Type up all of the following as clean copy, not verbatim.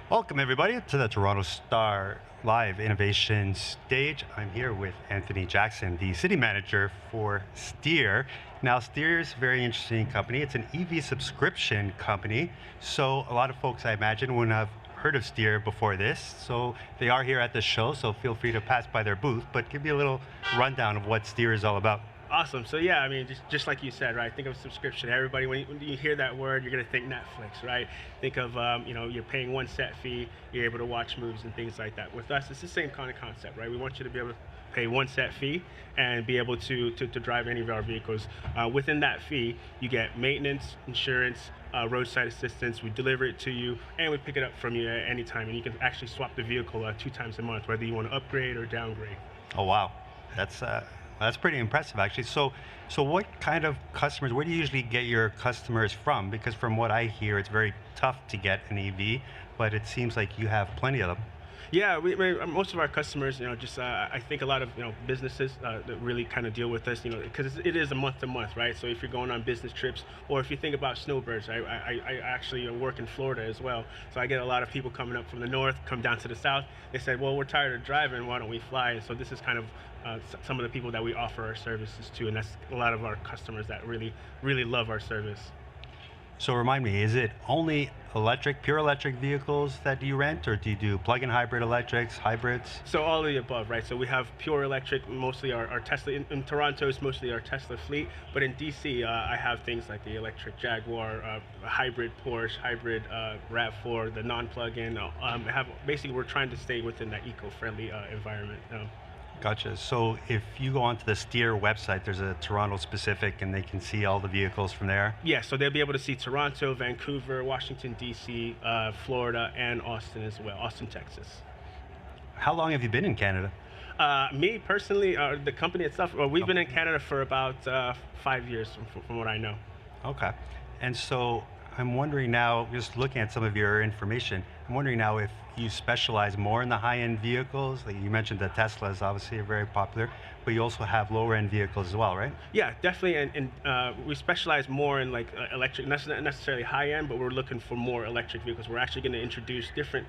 Welcome, everybody, to the Toronto Star Live Innovation Stage. I'm here with Anthony Jackson, the city manager for Steer. Now, Steer is a very interesting company. It's an EV subscription company. So, a lot of folks, I imagine, wouldn't have heard of Steer before this. So, they are here at the show. So, feel free to pass by their booth, but give me a little rundown of what Steer is all about. Awesome. So yeah, I mean, just like you said, right? Think of subscription. Everybody, when you hear that word, you're gonna think Netflix, right? Think of you're paying one set fee, you're able to watch movies and things like that. With us, it's the same kind of concept, right? We want you to be able to pay one set fee and be able to drive any of our vehicles. Within that fee, you get maintenance, insurance, roadside assistance. We deliver it to you, and we pick it up from you at any time. And you can actually swap the vehicle 2 times a month, whether you want to upgrade or downgrade. Oh, wow. That's pretty impressive, actually. So what kind of customers, where do you usually get your customers from? Because from what I hear, it's very tough to get an EV, but it seems like you have plenty of them. Yeah, most of our customers, just I think a lot of businesses that really kind of deal with us, because it is a month to month, right? So if you're going on business trips, or if you think about snowbirds, I actually work in Florida as well, so I get a lot of people coming up from the north, come down to the south. They said, well, we're tired of driving, why don't we fly? And so this is kind of some of the people that we offer our services to, and that's a lot of our customers that really love our service. So remind me, is it only pure electric vehicles that you rent, or do you do plug-in hybrid electrics, hybrids? So all of the above, right? So we have pure electric, mostly our Tesla. In Toronto, it's mostly our Tesla fleet. But in DC, I have things like the electric Jaguar, hybrid Porsche, hybrid RAV4, the non-plug-in. Basically, we're trying to stay within that eco-friendly environment. Gotcha. So if you go onto the Steer website, there's a Toronto specific, and they can see all the vehicles from there. Yeah, so they'll be able to see Toronto, Vancouver, Washington, D.C., Florida, and Austin as well, Austin, Texas. How long have you been in Canada? Me personally, the company itself, well, we've Oh, been in Canada for about 5 years, from what I know. okay. And so I'm wondering now, just looking at some of your information, I'm wondering now if you specialize more in the high-end vehicles. Like you mentioned, the Teslas obviously are very popular, but you also have lower-end vehicles as well, right? Yeah, definitely, and we specialize more in like electric, not necessarily high end, but we're looking for more electric vehicles. We're actually going to introduce different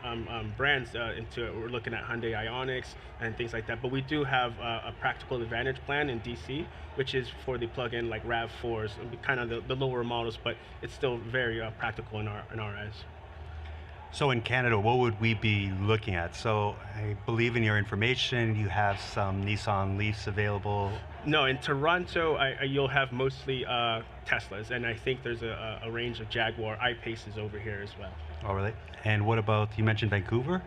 brands into it. We're looking at Hyundai Ioniqs and things like that. But we do have a practical advantage plan in DC, which is for the plug-in like Rav4s, kind of the lower models, but it's still very practical in our eyes. So in Canada, what would we be looking at? So I believe in your information, you have some Nissan Leafs available. No, in Toronto, you'll have mostly Teslas, and I think there's a range of Jaguar I-Paces over here as well. Oh, really? And what about, you mentioned Vancouver?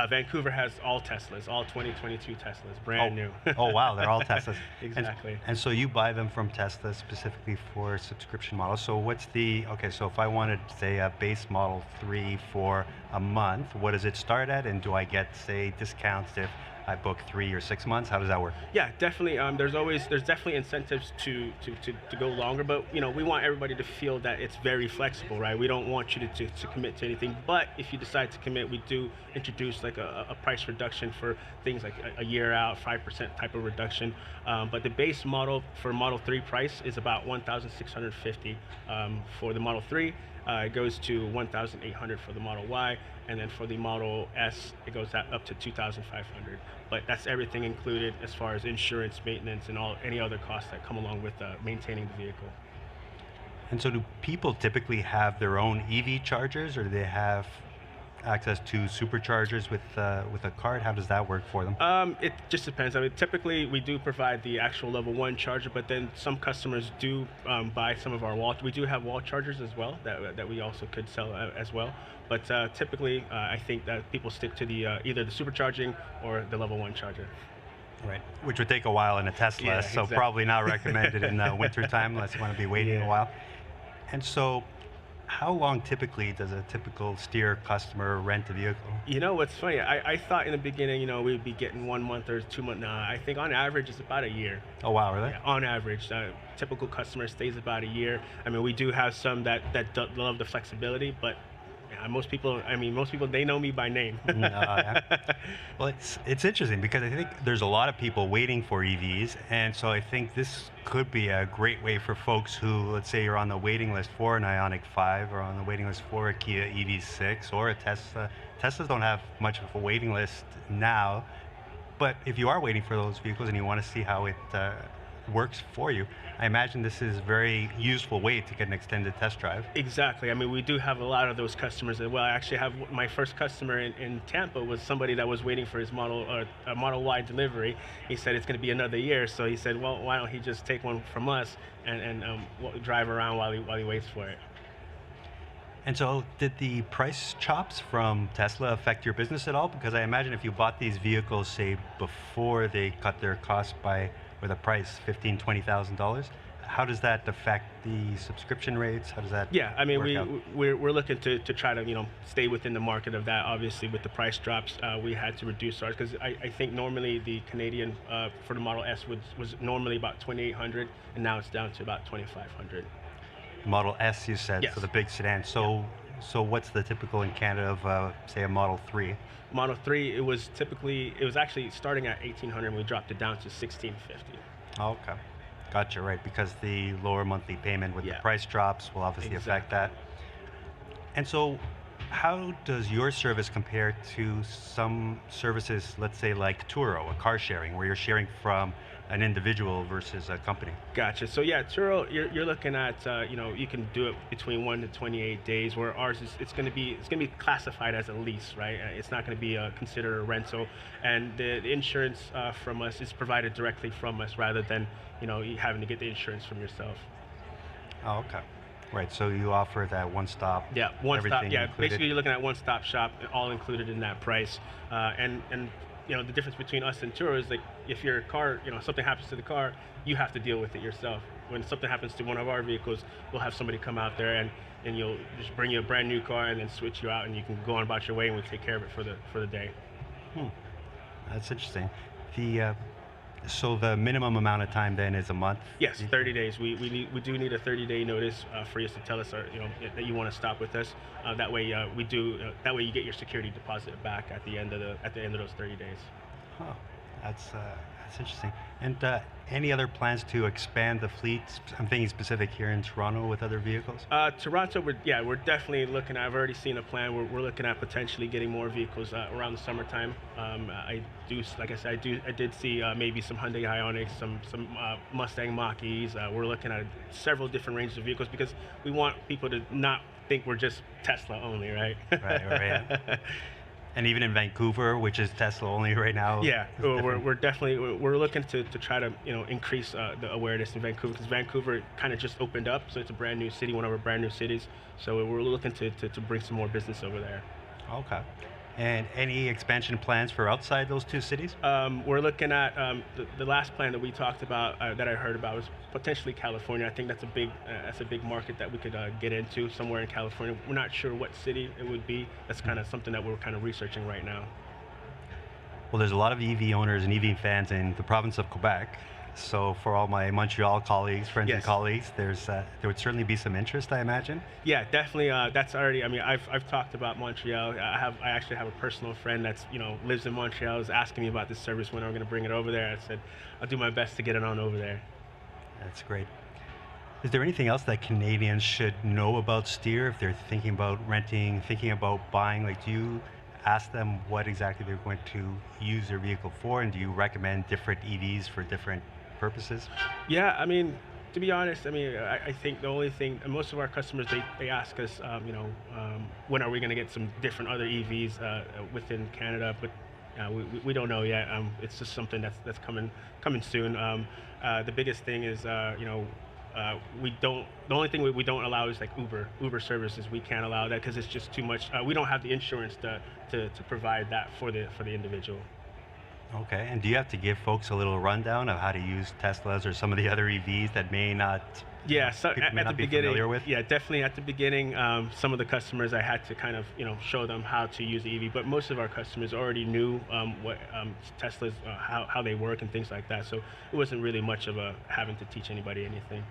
Vancouver has all Teslas, all 2022 Teslas, Oh, brand new. oh wow, they're all Teslas. Exactly. And so you buy them from Tesla specifically for subscription models. So okay, so if I wanted, say, a base Model 3 for a month, what does it start at? And do I get, say, discounts if I book 3 or 6 months? How does that work? Yeah, definitely. There's definitely incentives to go longer, but we want everybody to feel that it's very flexible, right? We don't want you to commit to anything, but if you decide to commit, we do introduce like a price reduction for things like a year out, 5% type of reduction. But the base model for Model 3 price is about 1,650 for the Model 3. It goes to 1,800 for the Model Y, and then for the Model S, it goes up to 2,500. But that's everything included as far as insurance, maintenance, and any other costs that come along with maintaining the vehicle. And so do people typically have their own EV chargers, or do they have access to superchargers with a card? How does that work for them? It just depends. I mean, typically we do provide the actual level 1 charger, but then some customers do buy some of our wall. We do have wall chargers as well that we also could sell as well. But typically, I think that people stick to the either the supercharging or the level 1 charger. Right. Which would take a while in a Tesla, Yeah, so exactly. probably not recommended in winter time unless you want to be waiting a Yeah. while. And so, how long typically does a typical Steer customer rent a vehicle? You know what's funny? I thought in the beginning, we'd be getting 1 month or 2 months. Nah, I think on average it's about a year. Oh wow, really? Yeah, on average, typical customer stays about a year. I mean, we do have some that love the flexibility, but Yeah, most people, they know me by name. Yeah. Well, it's interesting because I think there's a lot of people waiting for EVs, and so I think this could be a great way for folks who, let's say, you're on the waiting list for an Ioniq 5 or on the waiting list for a Kia EV6 or a Tesla. Teslas don't have much of a waiting list now, but if you are waiting for those vehicles and you want to see how it works for you, I imagine this is a very useful way to get an extended test drive. Exactly. I mean, we do have a lot of those customers as well. I actually have my first customer in Tampa was somebody that was waiting for his Model Y delivery. He said it's going to be another year, so he said, well, why don't he just take one from us and drive around while he waits for it. And so, did the price chops from Tesla affect your business at all? Because I imagine if you bought these vehicles, say, before they cut their costs by with a price $15,000, $20,000, how does that affect the subscription rates? How does that Yeah, I mean, work out? we're looking to try to stay within the market of that. Obviously, with the price drops, we had to reduce ours because I think normally the Canadian for the Model S was normally about 2,800, and now it's down to about 2,500. Model S, you said, Yes. so the big sedan. Yeah. So what's the typical in Canada of, say, a Model 3? Model 3, it was actually starting at 1,800, and we dropped it down to 1,650. Oh, okay. Gotcha, right, because the lower monthly payment with the Yeah. price drops will obviously affect that. And so, how does your service compare to some services, let's say like Turo, a car sharing, where you're sharing from an individual versus a company? Gotcha. So yeah, Turo, you're looking at you can do it between 1 to 28 days. Where ours is it's gonna be classified as a lease, right? It's not gonna be considered a rental, and the insurance from us is provided directly from us rather than you having to get the insurance from yourself. Oh, okay. Right, so you offer that one stop, Yeah, one stop. everything Yeah, included. basically you're looking at one stop shop, all included in that price. And the difference between us and Turo is like if your car, something happens to the car, you have to deal with it yourself. When something happens to one of our vehicles, we'll have somebody come out there and you'll just bring you a brand new car and then switch you out and you can go on about your way and we take care of it for the day. Hmm, that's interesting. The so the minimum amount of time then is a month? Yes, 30 days. We do need a 30-day notice for you to tell us, that you want to stop with us. That way you get your security deposit back at the end of those 30 days. Huh. That's interesting. And any other plans to expand the fleet? I'm thinking specific here in Toronto with other vehicles. Toronto, we're definitely looking at. I've already seen a plan. We're looking at potentially getting more vehicles around the summertime. Like I said, I did see maybe some Hyundai Ioniqs, some Mustang Mach-E's. We're looking at several different ranges of vehicles because we want people to not think we're just Tesla only, right? Right. Yeah. And even in Vancouver, which is Tesla only right now. Yeah, it's we're, different. we're definitely we're looking to try to increase the awareness in Vancouver because Vancouver kind of just opened up, so it's a brand new city, one of our brand new cities. So we're looking to bring some more business over there. Okay. And any expansion plans for outside those two cities? We're looking at the last plan that we talked about that I heard about was potentially California. I think that's a big market that we could get into somewhere in California. We're not sure what city it would be. That's kind of something that we're kind of researching right now. Well, there's a lot of EV owners and EV fans in the province of Quebec. So for all my Montreal colleagues, friends and Yes. colleagues, there would certainly be some interest, I imagine. Yeah, definitely. That's already. I mean, I've talked about Montreal. I actually have a personal friend that's lives in Montreal. Is asking me about this service when I'm going to bring it over there. I said I'll do my best to get it on over there. That's great. Is there anything else that Canadians should know about Steer if they're thinking about renting, thinking about buying? Like, do you ask them what exactly they're going to use their vehicle for, and do you recommend different EVs for different purposes? Yeah, I mean, to be honest, I mean, I think the only thing, and most of our customers, they ask us, when are we going to get some different other EVs within Canada, but we don't know yet. It's just something that's coming soon. The biggest thing is, we don't. The only thing we don't allow is like Uber services. We can't allow that because it's just too much. We don't have the insurance to provide that for the individual. Okay, and do you have to give folks a little rundown of how to use Teslas or some of the other EVs that may not, Yeah, so people may at the not be beginning, familiar with? yeah, definitely at the beginning, some of the customers I had to kind of show them how to use the EV, but most of our customers already knew what Teslas, how they work and things like that. So it wasn't really much of a having to teach anybody anything.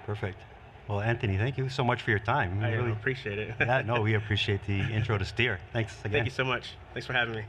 Perfect. Well, Anthony, thank you so much for your time. I Really, appreciate it. yeah, no, we appreciate the intro to Steer. Thanks again. Thank you so much. Thanks for having me.